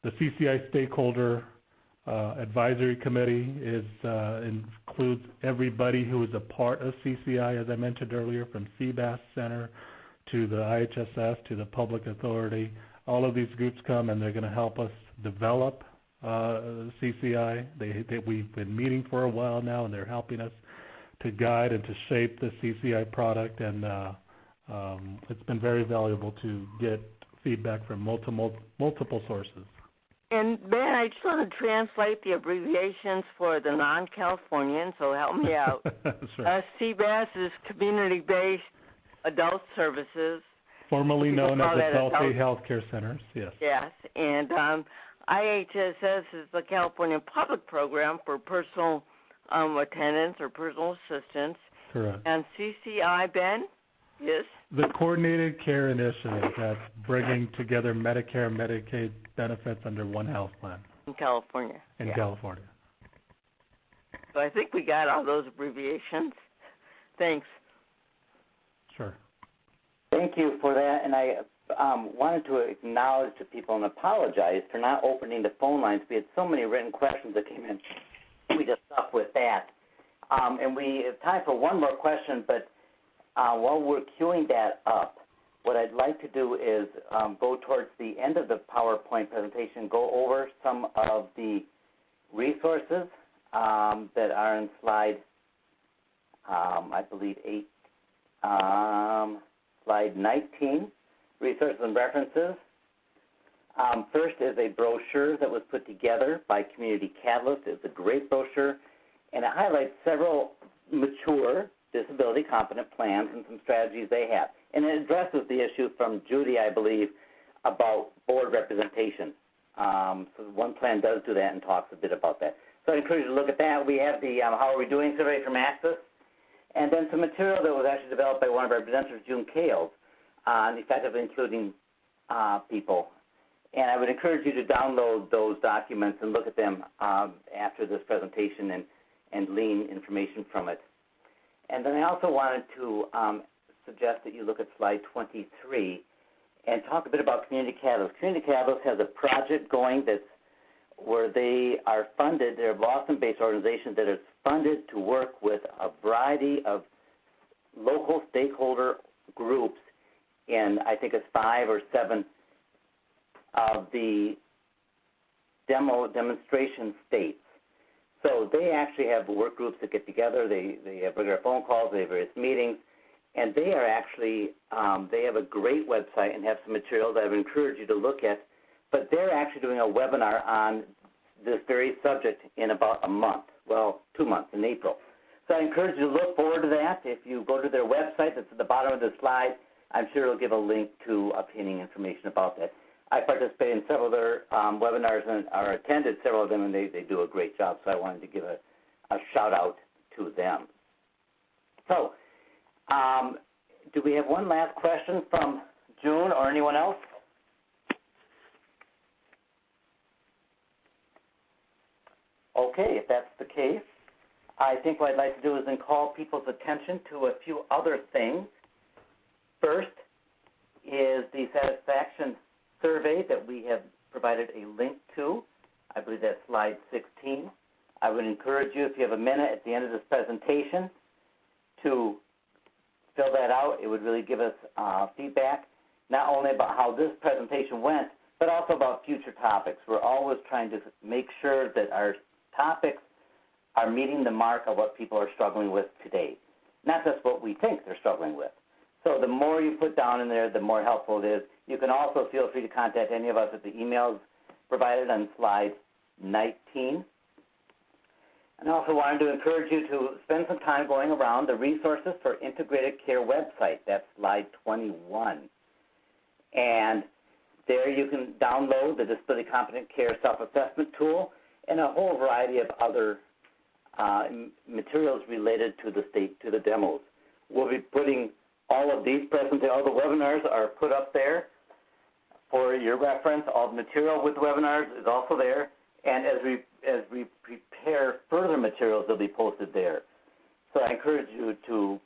Speaker 3: The CCI Stakeholder Advisory Committee includes everybody who is a part of CCI, as I mentioned earlier, from CBAS Center to the IHSS to the Public Authority. All of these groups come and they're going to help us develop CCI. We've been meeting for a while now, and they're helping us to guide and to shape the CCI product, and it's been very valuable to get feedback from multiple sources.
Speaker 4: And Ben, I just want to translate the abbreviations for the non-Californians, so help me out.
Speaker 3: Sure.
Speaker 4: CBAS is Community-Based Adult Services.
Speaker 3: Formerly known as Adult Healthcare Centers, yes.
Speaker 4: Yes, and IHSS is the California Public Program for Personal Attendance or Personal Assistance.
Speaker 3: Correct.
Speaker 4: And CCI, Ben, is?
Speaker 3: The Coordinated Care Initiative that's bringing together Medicare-Medicaid benefits under one health plan.
Speaker 4: In California.
Speaker 3: In California.
Speaker 4: So I think we got all those abbreviations. Thanks.
Speaker 3: Sure.
Speaker 2: Thank you for that, and I wanted to acknowledge to people and apologize for not opening the phone lines. We had so many written questions that came in. We just stuck with that. And we have time for one more question, but while we're queuing that up, what I'd like to do is go towards the end of the PowerPoint presentation, go over some of the resources that are in slide, I believe, slide 19, resources and references. First is a brochure that was put together by Community Catalyst. It's a great brochure, and it highlights several mature disability competent plans and some strategies they have. And it addresses the issue from Judy, I believe, about board representation. So one plan does do that and talks a bit about that. So I encourage you to look at that. We have the How Are We Doing survey from Access, and then some material that was actually developed by one of our presenters, June Kales, on effectively including people. And I would encourage you to download those documents and look at them after this presentation and glean information from it. And then I also wanted to suggest that you look at slide 23 and talk a bit about Community Catalyst. Community Catalyst has a project going that's where they are funded. They're a Boston-based organization that is funded to work with a variety of local stakeholder groups in, I think it's 5 or 7 of the demonstration states. So they actually have work groups that get together. They have regular phone calls. They have various meetings. And they are actually, they have a great website and have some materials I would encourage you to look at. But they're actually doing a webinar on this very subject in about a month. Well, 2 months, in April. So I encourage you to look forward to that. If you go to their website, that's at the bottom of the slide, I'm sure it'll give a link to obtaining information about that. I participate in several of their webinars and or attended several of them, and they do a great job. So I wanted to give a shout out to them. So do we have one last question from June or anyone else? Okay, if that's the case, I think what I'd like to do is then call people's attention to a few other things. First is the satisfaction survey that we have provided a link to. I believe that's slide 16. I would encourage you, if you have a minute at the end of this presentation, to fill that out. It would really give us feedback, not only about how this presentation went, but also about future topics. We're always trying to make sure that our topics are meeting the mark of what people are struggling with today, not just what we think they're struggling with. So the more you put down in there, the more helpful it is. You can also feel free to contact any of us at the emails provided on slide 19. And I also wanted to encourage you to spend some time going around the resources for integrated care website. That's slide 21. And there you can download the Disability Competent Care Self-Assessment Tool and a whole variety of other materials related to the demos. We'll be putting all of these all the webinars are put up there for your reference. All the material with the webinars is also there. And as we prepare further materials, they'll be posted there. So I encourage you to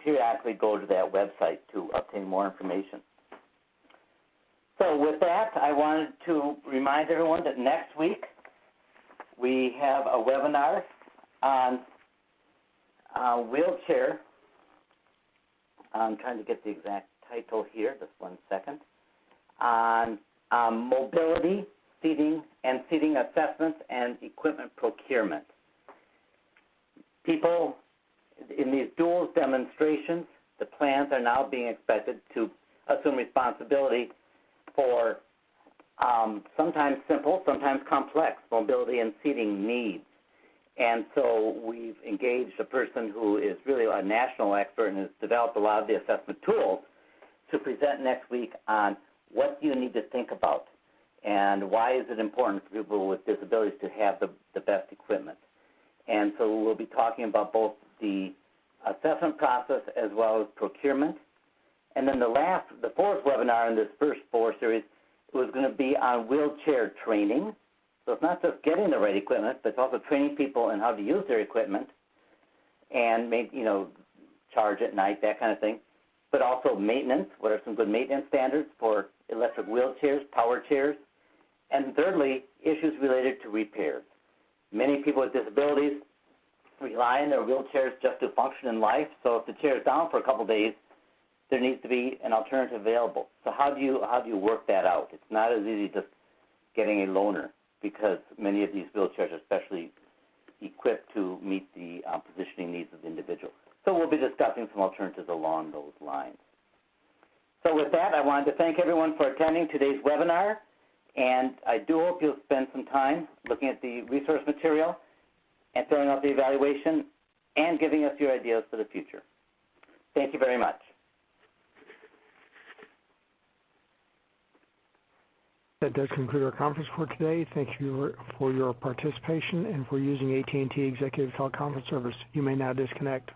Speaker 2: periodically go to that website to obtain more information. So with that, I wanted to remind everyone that next week we have a webinar on wheelchair. I'm trying to get the exact title here, just 1 second, on mobility, seating assessments, and equipment procurement. People in these duals demonstrations, the plans are now being expected to assume responsibility for sometimes simple, sometimes complex mobility and seating needs. And so we've engaged a person who is really a national expert and has developed a lot of the assessment tools to present next week on what do you need to think about and why is it important for people with disabilities to have the best equipment. And so we'll be talking about both the assessment process as well as procurement. And then the fourth webinar in this first 4 series was going to be on wheelchair training. So it's not just getting the right equipment, but it's also training people in how to use their equipment and charge at night, that kind of thing. But also maintenance. What are some good maintenance standards for electric wheelchairs, power chairs? And thirdly, issues related to repairs. Many people with disabilities rely on their wheelchairs just to function in life. So if the chair is down for a couple of days, there needs to be an alternative available. So how do you work that out? It's not as easy just getting a loaner, because many of these wheelchairs are specially equipped to meet the positioning needs of the individual. So we'll be discussing some alternatives along those lines. So with that, I wanted to thank everyone for attending today's webinar, and I do hope you'll spend some time looking at the resource material and filling out the evaluation and giving us your ideas for the future. Thank you very much.
Speaker 1: That does conclude our conference for today. Thank you for your participation and for using AT&T Executive Teleconference Service. You may now disconnect.